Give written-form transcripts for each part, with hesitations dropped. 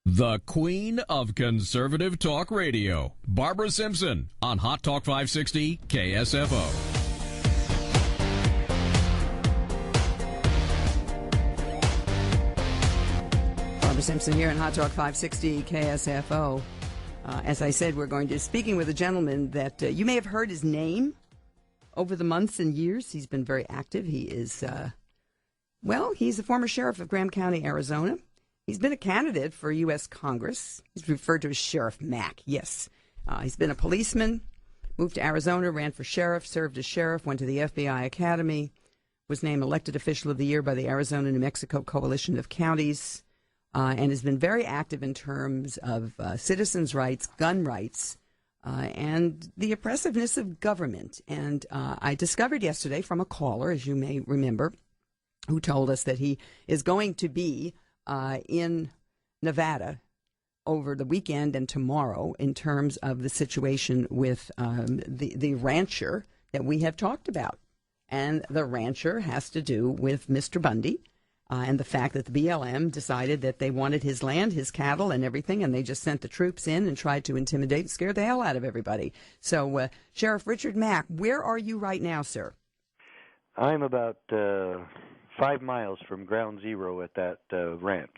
The queen of conservative talk radio, BarbaraSimpson, on Hot Talk 560 KSFO. BarbaraSimpson here in Hot Talk 560 KSFO. As I said, we're going to be speaking with a gentleman that you may have heard his name over the months and years. He's been very active. He is, he's the former sheriff of Graham County, Arizona. He's been a candidate for U.S. Congress. He's referred to as Sheriff Mack, yes. He's been a policeman, moved to Arizona, ran for sheriff, served as sheriff, went to the FBI Academy, was named elected official of the year by the Arizona-New Mexico Coalition of Counties, and has been very active in terms of citizens' rights, gun rights, and the oppressiveness of government. And I discovered yesterday from a caller, as you may remember, who told us that he is going to be in Nevada over the weekend and tomorrow in terms of the situation with the rancher that we have talked about. And the rancher has to do with Mr. Bundy and the fact that the BLM decided that they wanted his land, his cattle, and everything, and they just sent the troops in and tried to intimidate and scare the hell out of everybody. So, Sheriff Richard Mack, where are you right now, sir? I'm about 5 miles from ground zero at that ranch.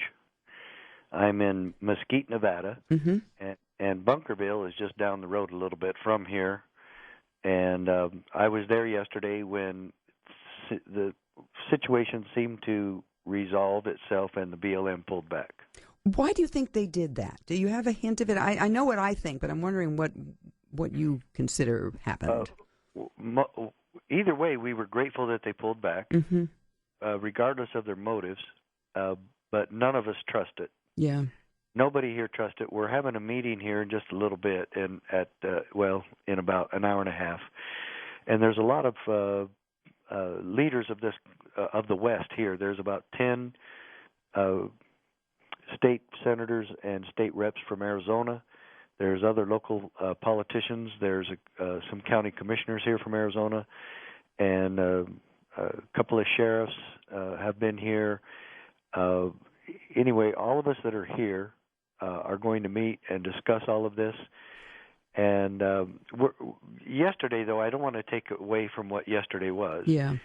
I'm in Mesquite, Nevada, and Bunkerville is just down the road a little bit from here. And I was there yesterday when the situation seemed to resolve itself and the BLM pulled back. Why do you think they did that? Do you have a hint of it? I know what I think, but I'm wondering what you consider happened. Either way, we were grateful that they pulled back. Regardless of their motives, but none of us trust it. Yeah. Nobody here trusts it. We're having a meeting here in just a little bit, in about an hour and a half, and there's a lot of leaders of this of the West here. There's about 10 state senators and state reps from Arizona. There's other local politicians. There's some county commissioners here from Arizona, and a couple of sheriffs have been here. Anyway, all of us that are here are going to meet and discuss all of this. And yesterday, though, I don't want to take away from what yesterday was. Yeah.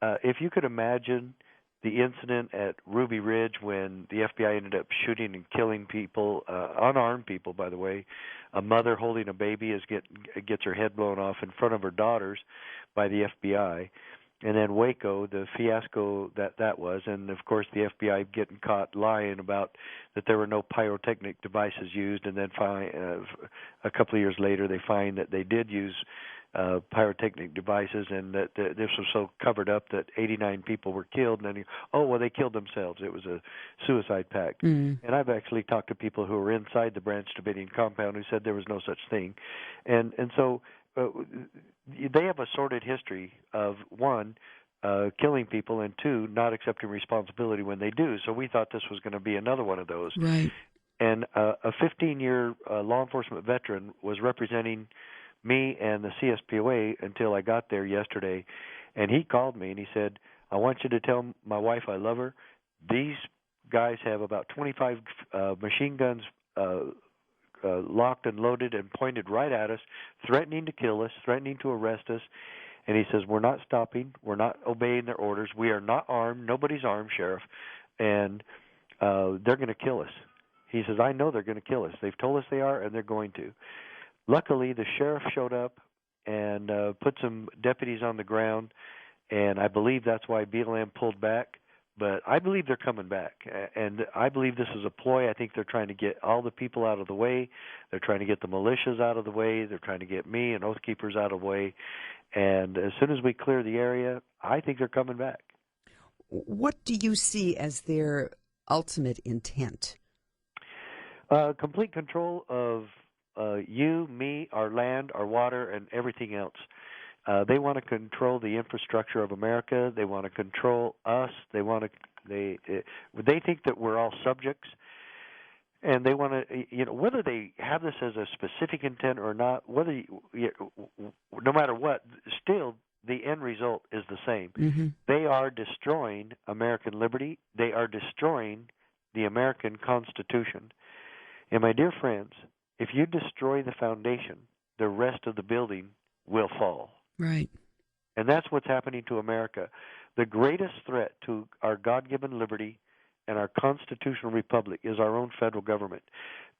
If you could imagine the incident at Ruby Ridge when the FBI ended up shooting and killing people, unarmed people, by the way. A mother holding a baby gets her head blown off in front of her daughters by the FBI. And then Waco, the fiasco that was, and of course the FBI getting caught lying about that there were no pyrotechnic devices used, and then a couple of years later they find that they did use pyrotechnic devices, and that this was so covered up that 89 people were killed, and then they killed themselves. It was a suicide pact. And I've actually talked to people who were inside the Branch Davidian compound who said there was no such thing, and so. They have a sordid history of, one, killing people, and two, not accepting responsibility when they do. So we thought this was going to be another one of those. Right. And a 15-year law enforcement veteran was representing me and the CSPOA until I got there yesterday. And he called me and he said, I want you to tell my wife I love her. These guys have about 25 machine guns locked and loaded and pointed right at us, threatening to kill us, threatening to arrest us. And he says, we're not stopping. We're not obeying their orders. We are not armed. Nobody's armed, Sheriff. And they're going to kill us. He says, I know they're going to kill us. They've told us they are, and they're going to. Luckily, the sheriff showed up and put some deputies on the ground, and I believe that's why BLM pulled back. But I believe they're coming back, and I believe this is a ploy. I think they're trying to get all the people out of the way. They're trying to get the militias out of the way. They're trying to get me and Oath Keepers out of the way. And as soon as we clear the area, I think they're coming back. What do you see as their ultimate intent? Complete control of you, me, our land, our water, and everything else. They want to control the infrastructure of America. They want to control us. They think that we're all subjects, and they want to, whether they have this as a specific intent or not. No matter what, still the end result is the same. They are destroying American liberty. They are destroying the American Constitution. And my dear friends, if you destroy the foundation, the rest of the building will fall. Right. And that's what's happening to America. The greatest threat to our God-given liberty and our constitutional republic is our own federal government.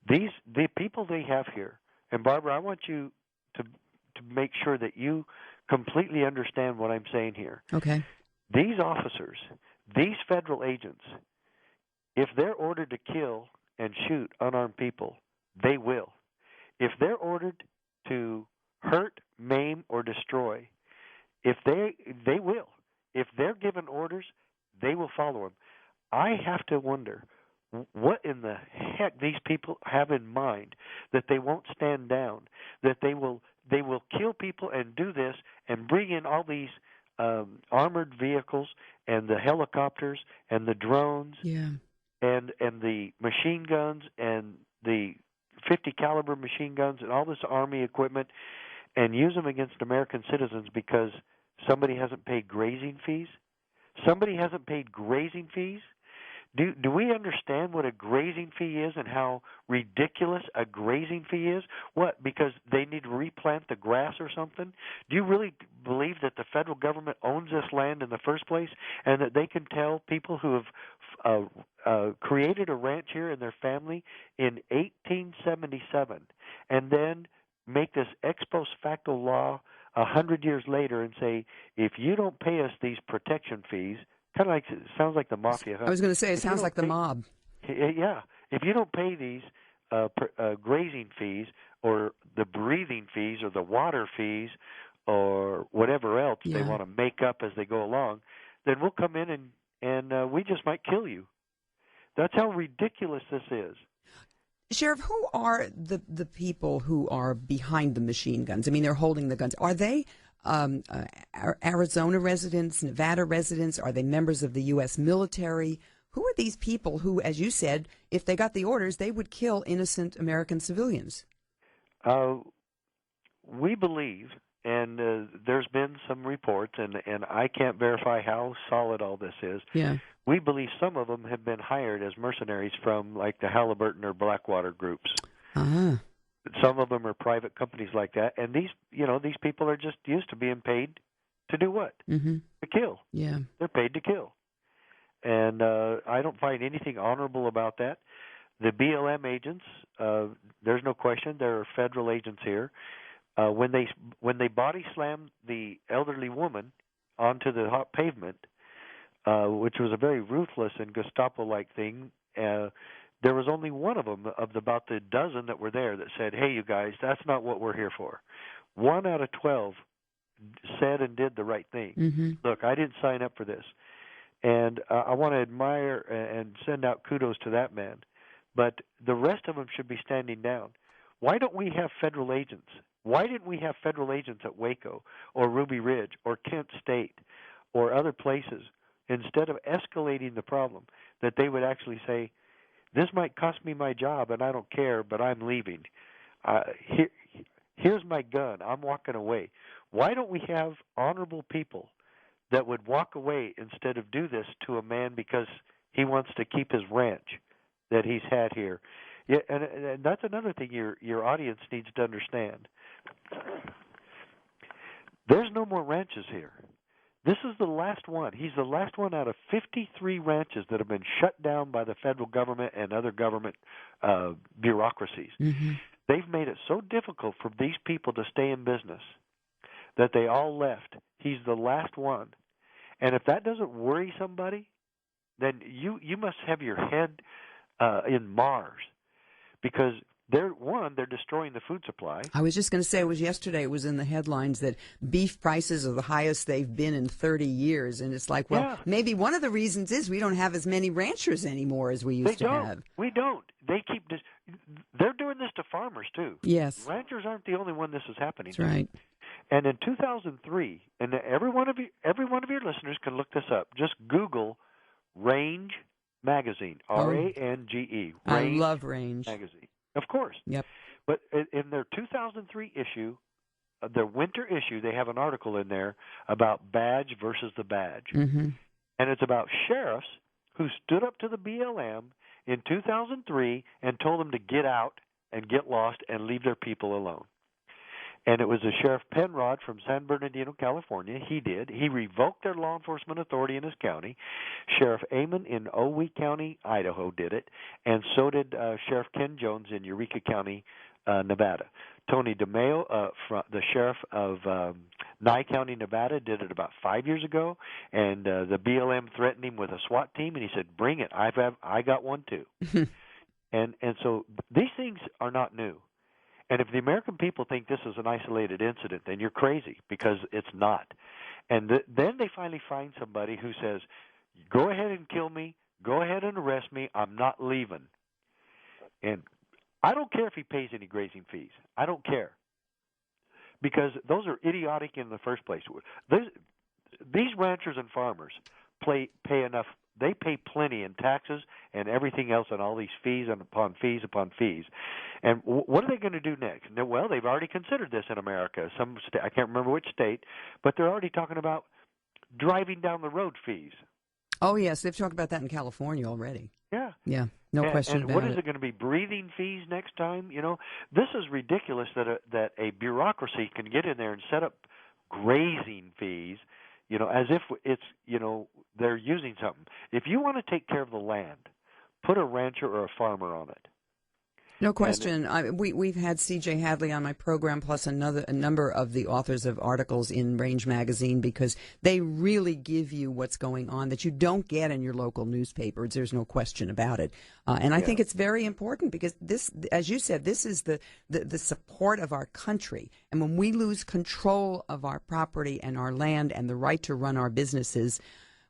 The people they have here, and Barbara, I want you to make sure that you completely understand what I'm saying here. Okay. These officers, these federal agents, if they're ordered to kill and shoot unarmed people, they will. If they're ordered to hurt, maim, or destroy, if they will. If they're given orders, they will follow them. I have to wonder what in the heck these people have in mind that they won't stand down, that they will kill people and do this and bring in all these armored vehicles and the helicopters and the drones and the machine guns and the 50 caliber machine guns and all this army equipment and use them against American citizens because somebody hasn't paid grazing fees? Somebody hasn't paid grazing fees? Do we understand what a grazing fee is and how ridiculous a grazing fee is? What, because they need to replant the grass or something? Do you really believe that the federal government owns this land in the first place and that they can tell people who have created a ranch here and their family in 1877 and then make this ex post facto law 100 years later and say, if you don't pay us these protection fees, kind of like it sounds like the mafia. Huh? I was going to say, it sounds like the mob. Yeah. If you don't pay these grazing fees or the breathing fees or the water fees or whatever else they want to make up as they go along, then we'll come in and we just might kill you. That's how ridiculous this is. Sheriff, who are the people who are behind the machine guns? I mean, they're holding the guns. Are they Arizona residents, Nevada residents? Are they members of the U.S. military? Who are these people who, as you said, if they got the orders, they would kill innocent American civilians? We believe, and there's been some reports, and I can't verify how solid all this is. Yeah. We believe some of them have been hired as mercenaries from like the Halliburton or Blackwater groups. Uh-huh. Some of them are private companies like that, and these people are just used to being paid to do what? Mm-hmm. To kill. Yeah. They're paid to kill. And I don't find anything honorable about that. The BLM agents, there's no question, there are federal agents here. When they body slammed the elderly woman onto the hot pavement, which was a very ruthless and Gestapo-like thing, there was only one of them of about the dozen that were there that said, hey, you guys, that's not what we're here for. 1 out of 12 said and did the right thing. Mm-hmm. Look, I didn't sign up for this. And I want to admire and send out kudos to that man. But the rest of them should be standing down. Why don't we have federal agents? Why didn't we have federal agents at Waco or Ruby Ridge or Kent State or other places instead of escalating the problem, that they would actually say, this might cost me my job and I don't care, but I'm leaving. Here's my gun. I'm walking away. Why don't we have honorable people that would walk away instead of do this to a man because he wants to keep his ranch that he's had here? Yeah, and that's another thing your audience needs to understand. There's no more ranches here. This is the last one. He's the last one out of 53 ranches that have been shut down by the federal government and other government bureaucracies. Mm-hmm. They've made it so difficult for these people to stay in business that they all left. He's the last one. And if that doesn't worry somebody, then you must have your head in Mars, because they're destroying the food supply. I was just going to say, it was in the headlines that beef prices are the highest they've been in 30 years. And it's like, well, maybe one of the reasons is we don't have as many ranchers anymore as we used to have. We don't. They're doing this to farmers, too. Yes. Ranchers aren't the only one this is happening to. That's right. And in 2003, and every one of your listeners can look this up. Just Google Range Magazine, R-A-N-G-E. I love Range Magazine. Of course. Yep. But in their 2003 issue, their winter issue, they have an article in there about badge versus the badge. Mm-hmm. And it's about sheriffs who stood up to the BLM in 2003 and told them to get out and get lost and leave their people alone. And it was the Sheriff Penrod from San Bernardino, California. He did. He revoked their law enforcement authority in his county. Sheriff Amon in Owee County, Idaho, did it. And so did Sheriff Ken Jones in Eureka County, Nevada. Tony DeMeo, the sheriff of Nye County, Nevada, did it about 5 years ago. And the BLM threatened him with a SWAT team, and he said, bring it. I got one, too. and so these things are not new. And if the American people think this is an isolated incident, then you're crazy, because it's not. And then they finally find somebody who says, go ahead and kill me, go ahead and arrest me, I'm not leaving. And I don't care if he pays any grazing fees. I don't care. Because those are idiotic in the first place. These ranchers and farmers pay enough. They pay plenty in taxes and everything else, and all these fees and upon fees upon fees. And what are they going to do next? Well, they've already considered this in America. I can't remember which state, but they're already talking about driving down the road fees. Oh, yes, they've talked about that in California already. Yeah. Yeah, no question and about what it. is it going to be, breathing fees next time? This is ridiculous that a bureaucracy can get in there and set up grazing fees, as if it's, they're using something. If you want to take care of the land, put a rancher or a farmer on it. No question. We've had C.J. Hadley on my program, plus a number of the authors of articles in Range Magazine, because they really give you what's going on that you don't get in your local newspapers. There's no question about it. And I think it's very important, because this, as you said, this is the support of our country. And when we lose control of our property and our land and the right to run our businesses,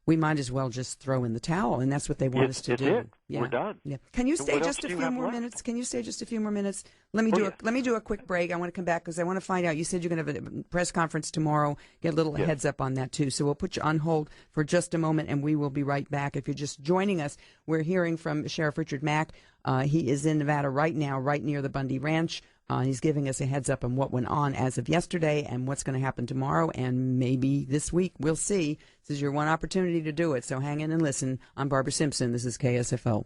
we might as well just throw in the towel, and that's what they want us to do. It. Yeah. We're done. Yeah. Can you stay just a few more minutes? Can you stay just a few more minutes? Let me do a quick break. I want to come back because I want to find out. You said you're going to have a press conference tomorrow. Get a little heads up on that too. So we'll put you on hold for just a moment, and we will be right back. If you're just joining us, we're hearing from Sheriff Richard Mack. He is in Nevada right now, right near the Bundy Ranch. He's giving us a heads up on what went on as of yesterday and what's going to happen tomorrow and maybe this week. We'll see. This is your one opportunity to do it, so hang in and listen. I'm Barbara Simpson. This is KSFO.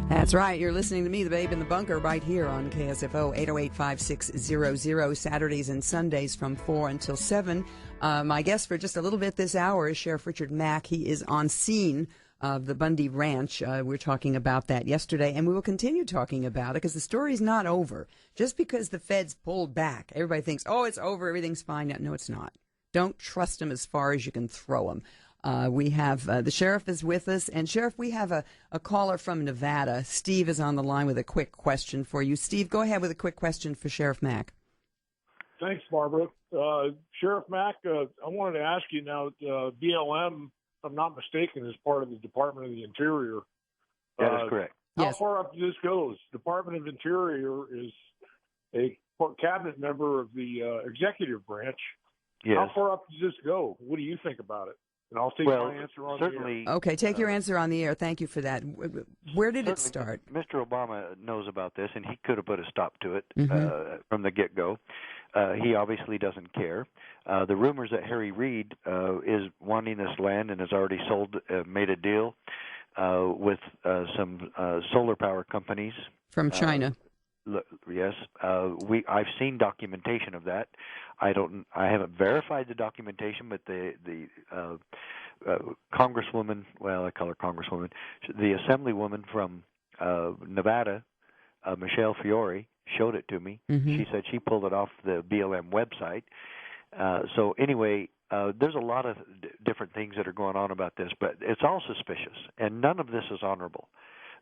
That's right. You're listening to me, the Babe in the Bunker, right here on KSFO 808-5600, Saturdays and Sundays from 4 until 7. My guest for just a little bit this hour is Sheriff Richard Mack. He is on scene of the Bundy Ranch. We were talking about that yesterday, and we will continue talking about it because the story's not over. Just because the feds pulled back, everybody thinks, oh, it's over, everything's fine. No, it's not. Don't trust them as far as you can throw them. We have the sheriff is with us, and Sheriff, we have a caller from Nevada. Steve is on the line with a quick question for you. Steve, go ahead with a quick question for Sheriff Mack. Thanks, Barbara. Sheriff Mack, I wanted to ask you now, BLM, if I'm not mistaken, is part of the Department of the Interior. That is correct. How far up this goes? Department of Interior is a cabinet member of the executive branch. Yes. How far up does this go? What do you think about it? And I'll take my answer on certainly, the air. Okay, take your answer on the air. Thank you for that. Where did it start? Mr. Obama knows about this, and he could have put a stop to it from the get-go. He obviously doesn't care. The rumors that Harry Reid is wanting this land and has already made a deal with some solar power companies from China. Yes, I've seen documentation of that. I haven't verified the documentation, but the Congresswoman, well, I call her Congresswoman, the Assemblywoman from Nevada, Michelle Fiore, showed it to me. Mm-hmm. She said she pulled it off the BLM website. So anyway, there's a lot of different things that are going on about this, but it's all suspicious, and none of this is honorable.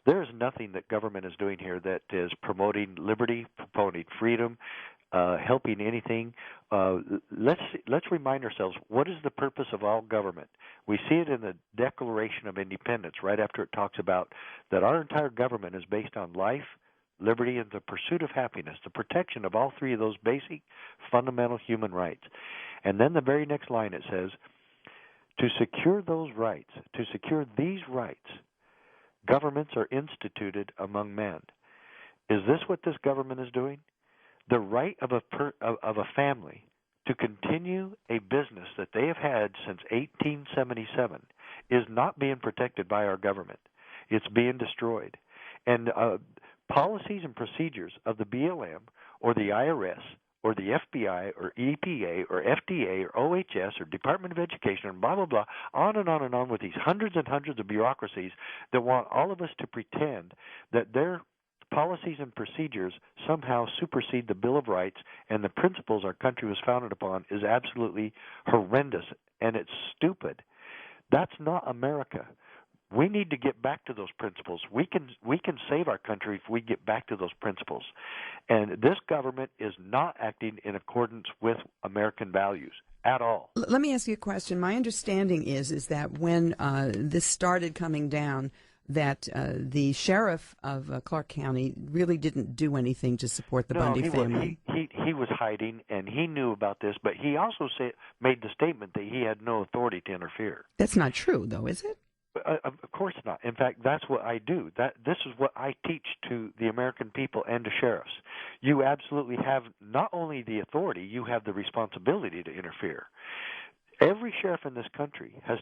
There is nothing that government is doing here that is promoting liberty, promoting freedom, helping anything. Let's remind ourselves, what is the purpose of all government? We see it in the Declaration of Independence, right after it talks about that our entire government is based on life, liberty, and the pursuit of happiness, the protection of all three of those basic fundamental human rights. And then the very next line it says, to secure those rights, to secure these rights, governments are instituted among men. Is this what this government is doing? The right of a family to continue a business that they have had since 1877 is not being protected by our government. It's being destroyed. And policies and procedures of the BLM or the IRS or the FBI or EPA or FDA or OHS or Department of Education and blah, blah, blah, on and on with these hundreds and hundreds of bureaucracies that want all of us to pretend that their policies and procedures somehow supersede the Bill of Rights and the principles our country was founded upon is absolutely horrendous, and it's stupid. That's not America. We need to get back to those principles. We can save our country if we get back to those principles. And this government is not acting in accordance with American values at all. Let me ask you a question. My understanding is that when this started coming down, that the sheriff of Clark County really didn't do anything to support the Bundy family. He was hiding, and he knew about this, but he also made the statement that he had no authority to interfere. That's not true, though, is it? Of course not. In fact, that's what I do. This is what I teach to the American people and to sheriffs. You absolutely have not only the authority, you have the responsibility to interfere. Every sheriff in this country has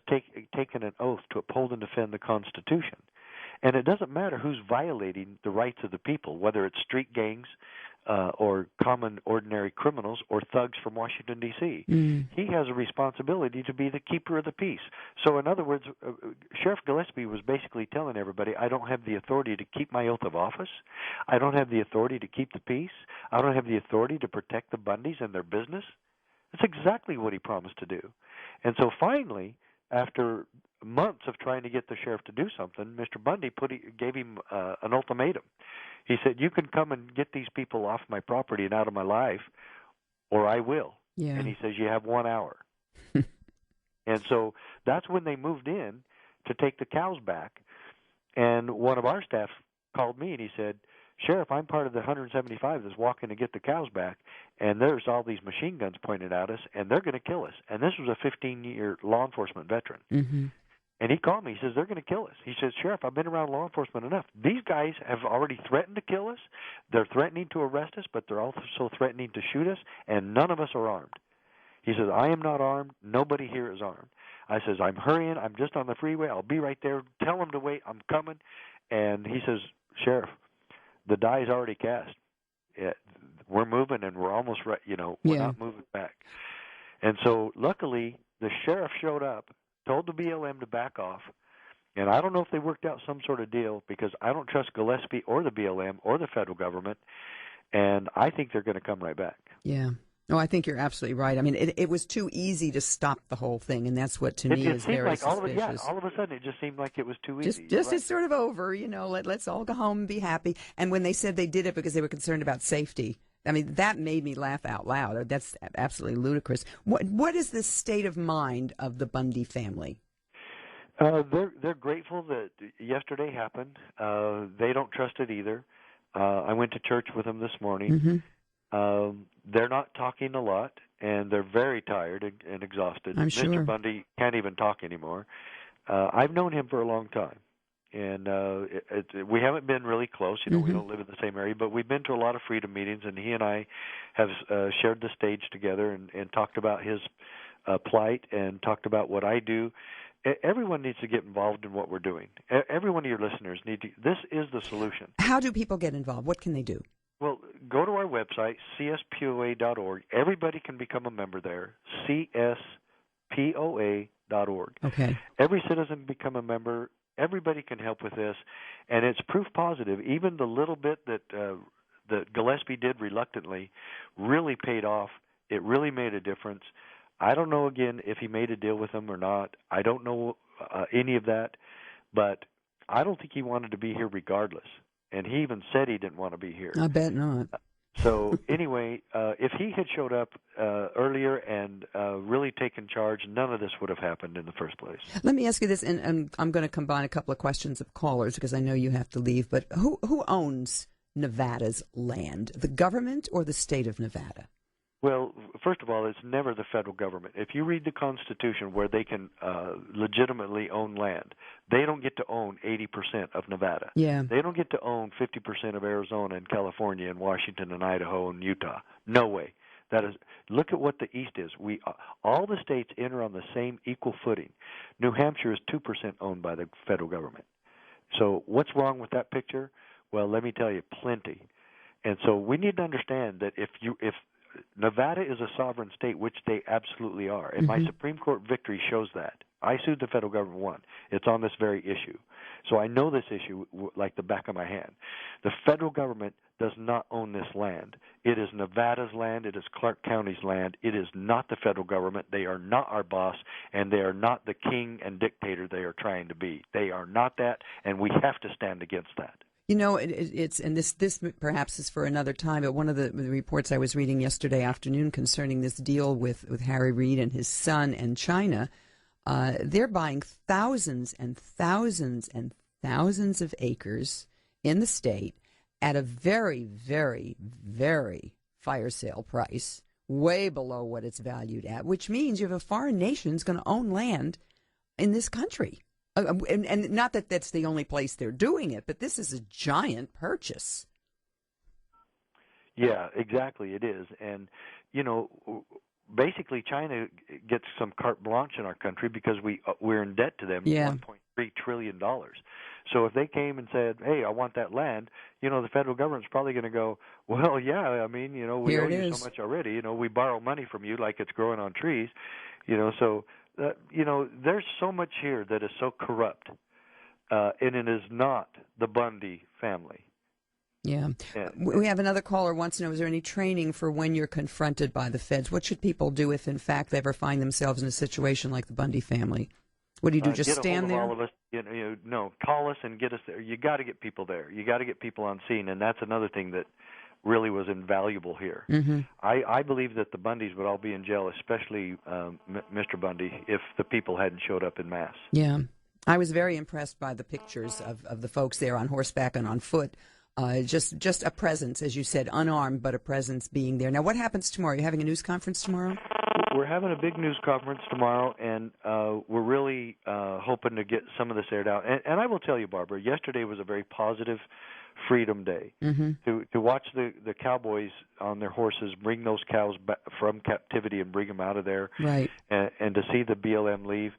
taken an oath to uphold and defend the Constitution. And it doesn't matter who's violating the rights of the people, whether it's street gangs or common ordinary criminals or thugs from Washington, D.C. He has a responsibility to be the keeper of the peace. So in other words, Sheriff Gillespie was basically telling everybody, I don't have the authority to keep my oath of office. I don't have the authority to keep the peace. I don't have the authority to protect the Bundys and their business. That's exactly what he promised to do. And so finally, after months of trying to get the sheriff to do something, Mr. Bundy gave him an ultimatum. He said, you can come and get these people off my property and out of my life, or I will. Yeah. And he says, you have 1 hour. And so that's when they moved in to take the cows back. And one of our staff called me and he said, Sheriff, I'm part of the 175 that's walking to get the cows back, and there's all these machine guns pointed at us, and they're going to kill us. And this was a 15-year law enforcement veteran. Mm-hmm. And he called me. He says, they're going to kill us. He says, Sheriff, I've been around law enforcement enough. These guys have already threatened to kill us. They're threatening to arrest us, but they're also threatening to shoot us, and none of us are armed. He says, I am not armed. Nobody here is armed. I says, I'm hurrying. I'm just on the freeway. I'll be right there. Tell them to wait. I'm coming. And he says, Sheriff, the die is already cast. We're moving, and we're almost right. We're not moving back. And so luckily, the sheriff showed up, told the BLM to back off, and I don't know if they worked out some sort of deal because I don't trust Gillespie or the BLM or the federal government, and I think they're going to come right back. Yeah. No, I think you're absolutely right. I mean, it was too easy to stop the whole thing, and that's what to me is very suspicious. All of a sudden, it just seemed like it was too easy. Just it's sort of over, let's all go home and be happy. And when they said they did it because they were concerned about safety, I mean, that made me laugh out loud. That's absolutely ludicrous. What is the state of mind of the Bundy family? They're grateful that yesterday happened. They don't trust it either. I went to church with them this morning. Mm-hmm. They're not talking a lot, and they're very tired and exhausted. I'm sure. Mr. Bundy can't even talk anymore. I've known him for a long time, and we haven't been really close. We don't live in the same area, but we've been to a lot of freedom meetings, and he and I have shared the stage together and talked about his plight and talked about what I do. Everyone needs to get involved in what we're doing. Every one of your listeners need to. This is the solution. How do people get involved? What can they do? Well, go to our website, cspoa.org. Everybody can become a member there, cspoa.org. Okay. Every citizen can become a member. Everybody can help with this, and it's proof positive. Even the little bit that Gillespie did reluctantly really paid off. It really made a difference. I don't know, again, if he made a deal with them or not. I don't know any of that, but I don't think he wanted to be here regardless. And he even said he didn't want to be here. I bet not. So anyway, if he had showed up earlier and really taken charge, none of this would have happened in the first place. Let me ask you this, and I'm going to combine a couple of questions of callers because I know you have to leave. But who owns Nevada's land, the government or the state of Nevada? Well, first of all, it's never the federal government. If you read the Constitution where they can legitimately own land, they don't get to own 80% of Nevada. Yeah. They don't get to own 50% of Arizona and California and Washington and Idaho and Utah. No way. Look at what the East is. All the states enter on the same equal footing. New Hampshire is 2% owned by the federal government. So what's wrong with that picture? Well, let me tell you, plenty. And so we need to understand that if Nevada is a sovereign state, which they absolutely are, and my Supreme Court victory shows that. I sued the federal government, won. It's on this very issue. So I know this issue like the back of my hand. The federal government does not own this land. It is Nevada's land. It is Clark County's land. It is not the federal government. They are not our boss, and they are not the king and dictator they are trying to be. They are not that, and we have to stand against that. You know, it's and this perhaps is for another time, but one of the reports I was reading yesterday afternoon concerning this deal with Harry Reid and his son and China, they're buying thousands and thousands and thousands of acres in the state at a very, very, very fire sale price, way below what it's valued at, which means you have a foreign nation's going to own land in this country. And not that that's the only place they're doing it, but this is a giant purchase. Yeah, exactly, it is. And, you know, basically China gets some carte blanche in our country because we're in debt to them, $1.3 trillion. So if they came and said, hey, I want that land, you know, the federal government's probably going to go, well, yeah, I mean, you know, we owe you so much already. You know, we borrow money from you like it's growing on trees. You know, so, you know, there's so much here that is so corrupt, and it is not the Bundy family. Yeah. We have another caller wants to know, is there any training for when you're confronted by the feds? What should people do if, in fact, they ever find themselves in a situation like the Bundy family? What do you do, just stand there? All of us, no, call us and get us there. You got to get people there. You got to get people on scene, and that's another thing that really was invaluable here. Mm-hmm. I believe that the Bundys would all be in jail, especially Mr. Bundy, if the people hadn't showed up in mass. Yeah. I was very impressed by the pictures of the folks there on horseback and on foot. Just a presence, as you said, unarmed, but a presence being there. Now, what happens tomorrow? Are you having a news conference tomorrow? We're having a big news conference tomorrow, and we're really hoping to get some of this aired out. And I will tell you, Barbara, yesterday was a very positive Freedom Day. Mm-hmm. To watch the cowboys on their horses bring those cows back from captivity and bring them out of there, right? And to see the BLM leave.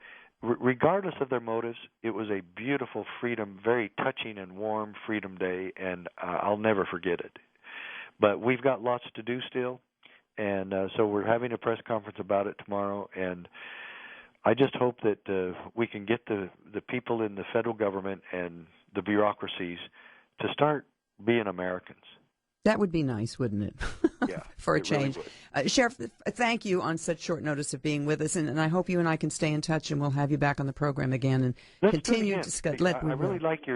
Regardless of their motives, it was a beautiful freedom, very touching and warm Freedom Day, and I'll never forget it. But we've got lots to do still, and so we're having a press conference about it tomorrow, and I just hope that we can get the people in the federal government and the bureaucracies to start being Americans. That would be nice, wouldn't it? Yeah. For a change. Really Sheriff, thank you on such short notice of being with us, and I hope you and I can stay in touch, and we'll have you back on the program again and continue to discuss. I really like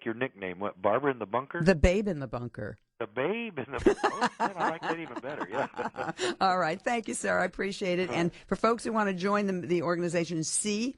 your nickname. What, Barbara in the Bunker? The Babe in the Bunker. The Babe in the Bunker. Oh, man, I like that even better. Yeah. All right. Thank you, sir. I appreciate it. And for folks who want to join the organization, CSPOA.org.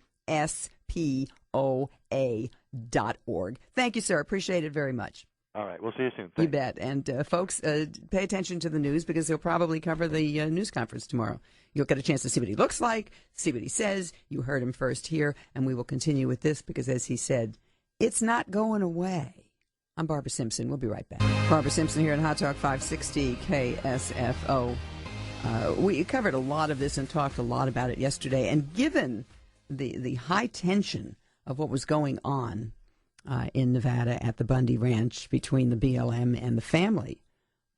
Thank you, sir. Appreciate it very much. All right. We'll see you soon. Thanks. You bet. And folks, pay attention to the news because they'll probably cover the news conference tomorrow. You'll get a chance to see what he looks like, see what he says. You heard him first here, and we will continue with this because, as he said, it's not going away. I'm Barbara Simpson. We'll be right back. Barbara Simpson here on Hot Talk 560 KSFO. We covered a lot of this and talked a lot about it yesterday. And given the high tension of what was going on in Nevada at the Bundy Ranch between the BLM and the family.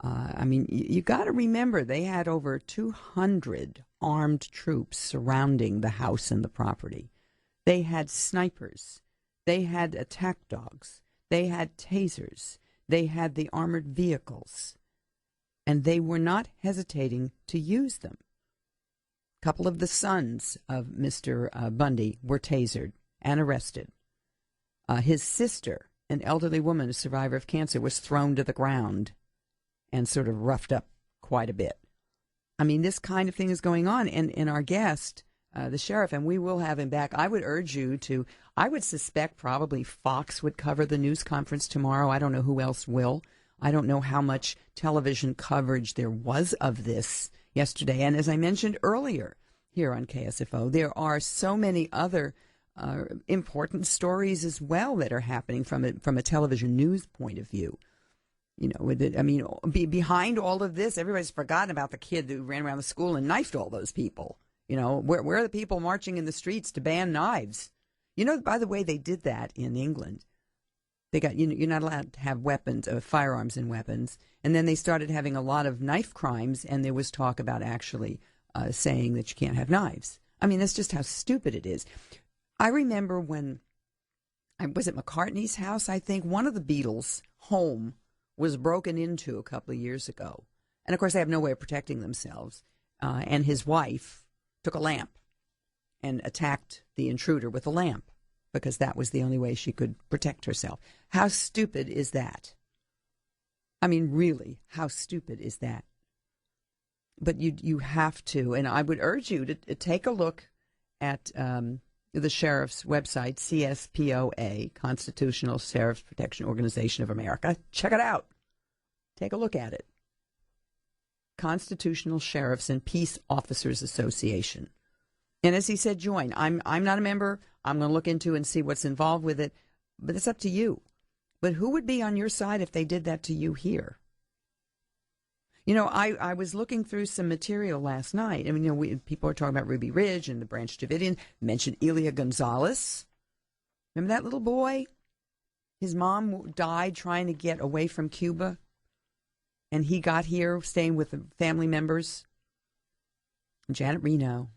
I mean, you got to remember they had over 200 armed troops surrounding the house and the property. They had snipers. They had attack dogs. They had tasers. They had the armored vehicles. And they were not hesitating to use them. A couple of the sons of Mr. Bundy were tasered and arrested. His sister, an elderly woman, a survivor of cancer, was thrown to the ground and sort of roughed up quite a bit. I mean, this kind of thing is going on. And our guest, the sheriff, and we will have him back. I would urge you to, I would suspect probably Fox would cover the news conference tomorrow. I don't know who else will. I don't know how much television coverage there was of this yesterday. And as I mentioned earlier here on KSFO, there are so many other important stories as well that are happening from a television news point of view. You know, behind all of this, everybody's forgotten about the kid who ran around the school and knifed all those people. You know, where are the people marching in the streets to ban knives? You know, by the way, they did that in England. They got you're not allowed to have weapons, firearms and weapons. And then they started having a lot of knife crimes, and there was talk about actually saying that you can't have knives. I mean, that's just how stupid it is. I remember when I was at McCartney's house, I think, one of the Beatles' home was broken into a couple of years ago. And, of course, they have no way of protecting themselves. And his wife took a lamp and attacked the intruder with a lamp because that was the only way she could protect herself. How stupid is that? I mean, really, how stupid is that? But you have to, and I would urge you to take a look at the sheriff's website, CSPOA, Constitutional Sheriff's Protection Organization of America. Check it out. Take a look at it. Constitutional Sheriffs and Peace Officers Association. And as he said, join. I'm not a member. I'm going to look into and see what's involved with it. But it's up to you. But who would be on your side if they did that to you here? You know, I was looking through some material last night. I mean, you know, people are talking about Ruby Ridge and the Branch Davidian. Mentioned Elia Gonzalez. Remember that little boy? His mom died trying to get away from Cuba. And he got here staying with the family members. Janet Reno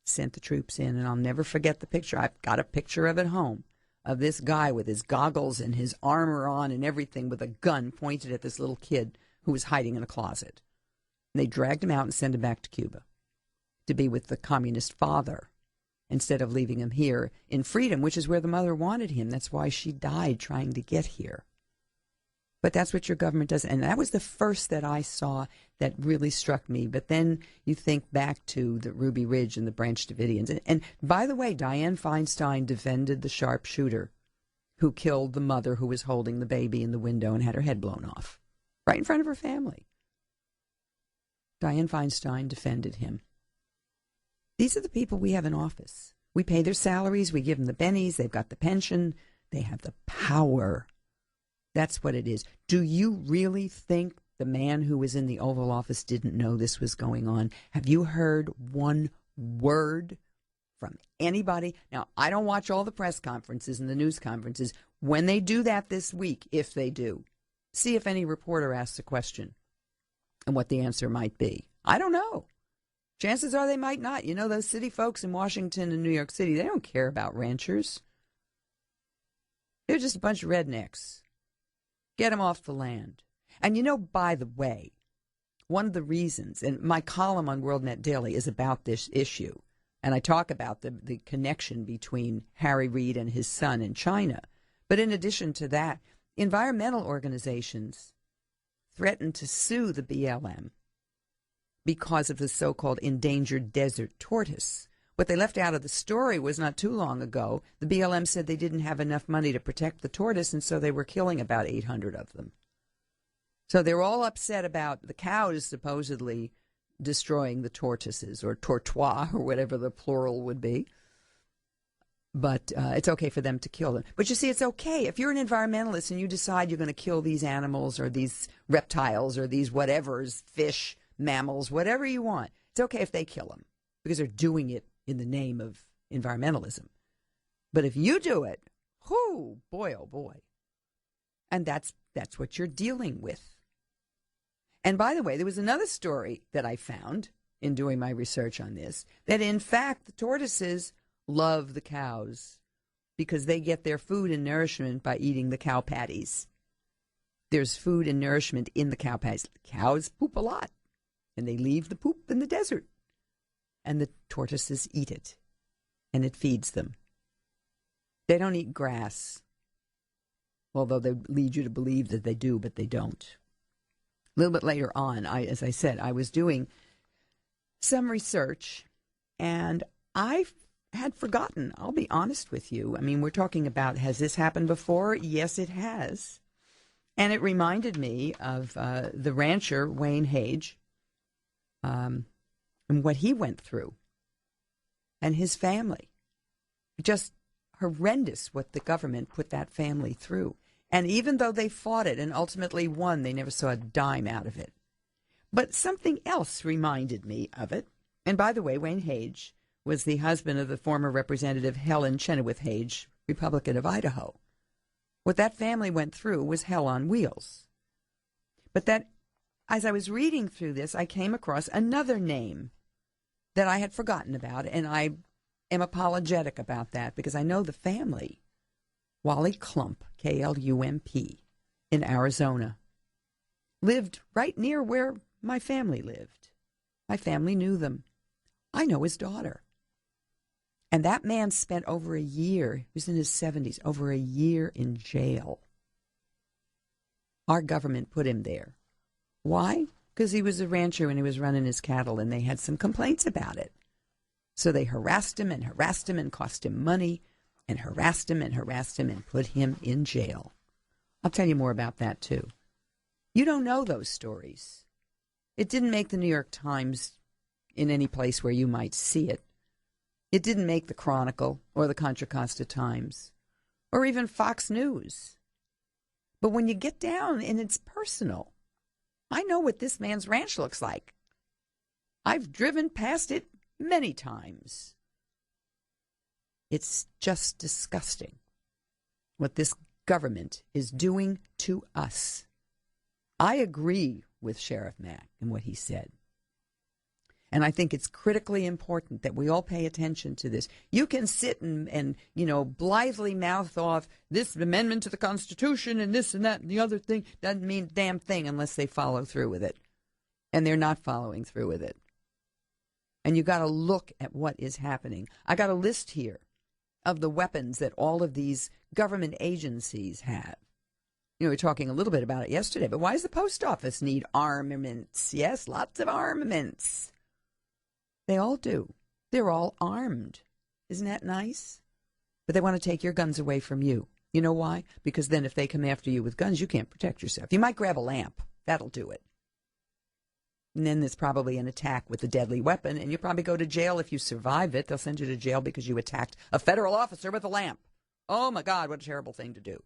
sent the troops in. And I'll never forget the picture. I've got a picture of it home. Of this guy with his goggles and his armor on and everything with a gun pointed at this little kid who was hiding in a closet. And they dragged him out and sent him back to Cuba to be with the communist father instead of leaving him here in freedom, which is where the mother wanted him. That's why she died trying to get here. But that's what your government does. And that was the first that I saw that really struck me. But then you think back to the Ruby Ridge and the Branch Davidians. And by the way, Dianne Feinstein defended the sharpshooter who killed the mother who was holding the baby in the window and had her head blown off. Right in front of her family. Dianne Feinstein defended him. These are the people we have in office. We pay their salaries. We give them the bennies. They've got the pension. They have the power. That's what it is. Do you really think the man who was in the Oval Office didn't know this was going on? Have you heard one word from anybody? Now, I don't watch all the press conferences and the news conferences. When they do that this week, if they do, see if any reporter asks a question and what the answer might be. I don't know. Chances are they might not. You know, those city folks in Washington and New York City, they don't care about ranchers. They're just a bunch of rednecks. Get them off the land. And you know, by the way, one of the reasons, and my column on WorldNet Daily is about this issue, and I talk about the connection between Harry Reid and his son in China. But in addition to that, environmental organizations threatened to sue the BLM because of the so-called endangered desert tortoise. What they left out of the story was not too long ago, the BLM said they didn't have enough money to protect the tortoise, and so they were killing about 800 of them. So they were all upset about the cows supposedly destroying the tortoises, or tortois, or whatever the plural would be. But it's okay for them to kill them. But you see, it's okay. If you're an environmentalist and you decide you're going to kill these animals or these reptiles or these whatevers, fish, mammals, whatever you want, it's okay if they kill them because they're doing it in the name of environmentalism. But if you do it, whoo, boy, oh boy. And that's what you're dealing with. And by the way, there was another story that I found in doing my research on this, that in fact the tortoises love the cows because they get their food and nourishment by eating the cow patties. There's food and nourishment in the cow patties. Cows poop a lot, and they leave the poop in the desert. And the tortoises eat it, and it feeds them. They don't eat grass, although they lead you to believe that they do, but they don't. A little bit later on, as I said, I was doing some research, and I had forgotten. I'll be honest with you. I mean, we're talking about, has this happened before? Yes, it has. And it reminded me of the rancher, Wayne Hage, and what he went through, and his family. Just horrendous what the government put that family through. And even though they fought it and ultimately won, they never saw a dime out of it. But something else reminded me of it. And by the way, Wayne Hage was the husband of the former Representative Helen Chenoweth Hage, Republican of Idaho. What that family went through was hell on wheels. But that, as I was reading through this, I came across another name that I had forgotten about, and I am apologetic about that because I know the family. Wally Klump, Klump, in Arizona, lived right near where my family lived. My family knew them. I know his daughter. And that man spent over a year, he was in his 70s, over a year in jail. Our government put him there. Why? Because he was a rancher and he was running his cattle, and they had some complaints about it. So they harassed him and cost him money, and harassed him and put him in jail. I'll tell you more about that, too. You don't know those stories. It didn't make the New York Times in any place where you might see it. It didn't make the Chronicle or the Contra Costa Times or even Fox News. But when you get down and it's personal, I know what this man's ranch looks like. I've driven past it many times. It's just disgusting what this government is doing to us. I agree with Sheriff Mack and what he said. And I think it's critically important that we all pay attention to this. You can sit and blithely mouth off this amendment to the Constitution and this and that and the other thing. Doesn't mean a damn thing unless they follow through with it. And they're not following through with it. And you got to look at what is happening. I got a list here of the weapons that all of these government agencies have. We were talking a little bit about it yesterday, but why does the post office need armaments? Yes, lots of armaments. They all do. They're all armed. Isn't that nice? But they want to take your guns away from you. You know why? Because then if they come after you with guns, you can't protect yourself. You might grab a lamp. That'll do it. And then there's probably an attack with a deadly weapon, and you probably go to jail if you survive it. They'll send you to jail because you attacked a federal officer with a lamp. Oh, my God, what a terrible thing to do.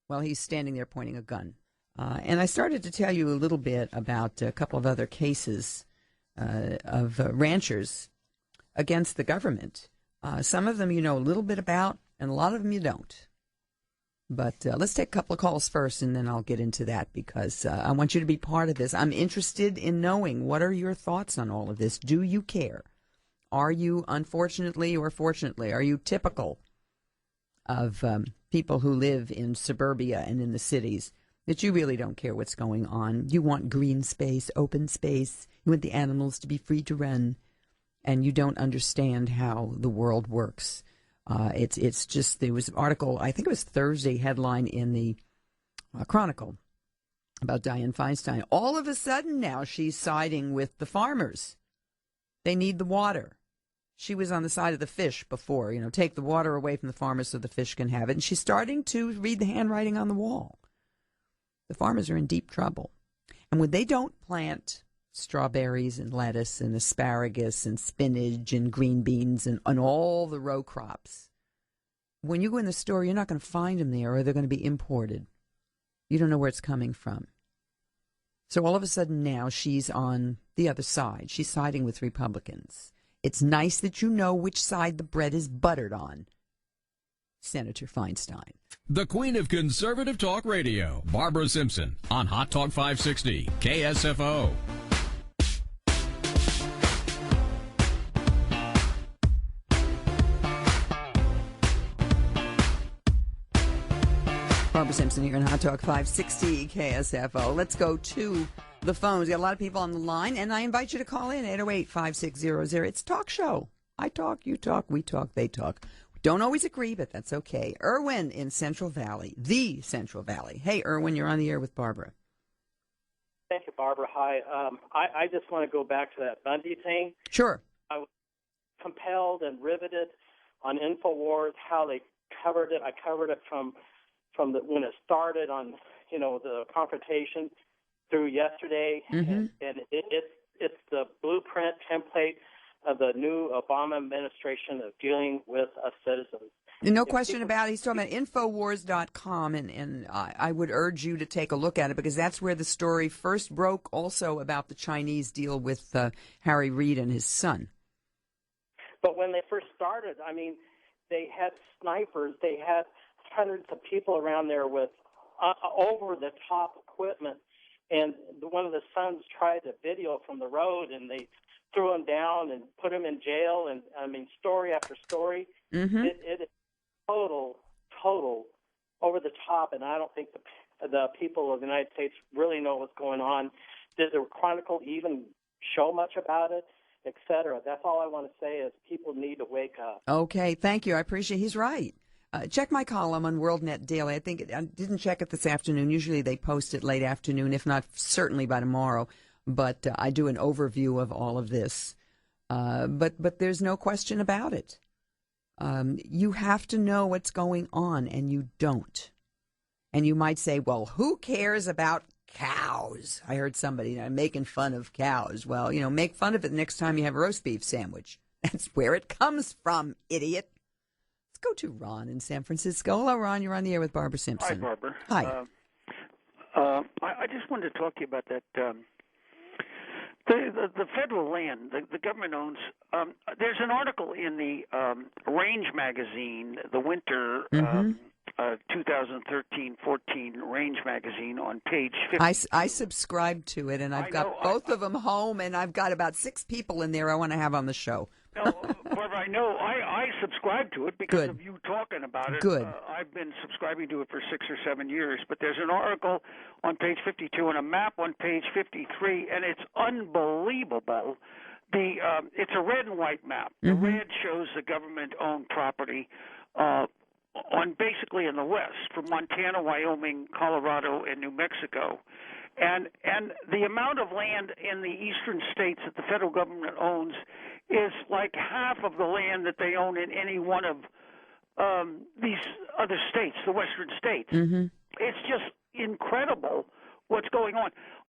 Well, he's standing there pointing a gun. And I started to tell you a little bit about a couple of other cases of ranchers against the government. Some of them you know a little bit about, and a lot of them you don't. But let's take a couple of calls first, and then I'll get into that because I want you to be part of this. I'm interested in knowing what are your thoughts on all of this. Do you care? Are you, unfortunately or fortunately, are you typical of people who live in suburbia and in the cities, that you really don't care what's going on? You want green space, open space. You want the animals to be free to run, and you don't understand how the world works. It's just, there was an article, I think it was Thursday, headline in the Chronicle about Dianne Feinstein. All of a sudden now she's siding with the farmers. They need the water. She was on the side of the fish before, take the water away from the farmers so the fish can have it. And she's starting to read the handwriting on the wall. The farmers are in deep trouble. And when they don't plant strawberries and lettuce and asparagus and spinach and green beans and all the row crops, when you go in the store, you're not going to find them there, or they're going to be imported. You don't know where it's coming from. So all of a sudden now she's on the other side. She's siding with Republicans. It's nice that you know which side the bread is buttered on. Senator Feinstein. The Queen of Conservative Talk Radio, BarbaraSimpson, on Hot Talk 560, KSFO. BarbaraSimpson here on Hot Talk 560 KSFO. Let's go to the phones. We got a lot of people on the line, and I invite you to call in 808-5600. It's a talk show. I talk, you talk, we talk, they talk. Don't always agree, but that's okay. Irwin in Central Valley, the Central Valley. Hey, Irwin, you're on the air with Barbara. Thank you, Barbara. Hi. I just want to go back to that Bundy thing. Sure. I was compelled and riveted on InfoWars how they covered it. I covered it from when it started on the confrontation through yesterday, and it's the blueprint template of the new Obama administration of dealing with us citizens. No question about it. He's talking about Infowars.com, and I would urge you to take a look at it because that's where the story first broke also about the Chinese deal with Harry Reid and his son. But when they first started, I mean, they had snipers, they had hundreds of people around there with over-the-top equipment. And one of the sons tried to video from the road, and they threw him down and put him in jail. And, I mean, story after story. Mm-hmm. It is total over the top, and I don't think the people of the United States really know what's going on. Did the Chronicle even show much about it, et cetera? That's all I want to say is people need to wake up. Okay, thank you. I appreciate he's right. Check my column on WorldNet Daily. I didn't check it this afternoon. Usually they post it late afternoon, if not certainly by tomorrow. But I do an overview of all of this. But there's no question about it. You have to know what's going on, and you don't. And you might say, well, who cares about cows? I heard somebody making fun of cows. Well, make fun of it next time you have a roast beef sandwich. That's where it comes from, idiot. Let's go to Ron in San Francisco. Hello, Ron. You're on the air with Barbara Simpson. Hi, Barbara. Hi. I just wanted to talk to you about that. The federal land the government owns. There's an article in the Range magazine, the winter 2013-14 Range magazine on page 50. I subscribe to it, and I've got both of them home, and I've got about 6 people in there I want to have on the show. No, Barbara, I know. I subscribe to it because Good. of you talking about it. Good. I've been subscribing to it for 6 or 7 years. But there's an article on page 52 and a map on page 53, and it's unbelievable. It's a red and white map. The red shows the government-owned property on basically in the west, from Montana, Wyoming, Colorado, and New Mexico. And the amount of land in the eastern states that the federal government owns is like half of the land that they own in any one of these other states, the western states. It's just incredible what's going on.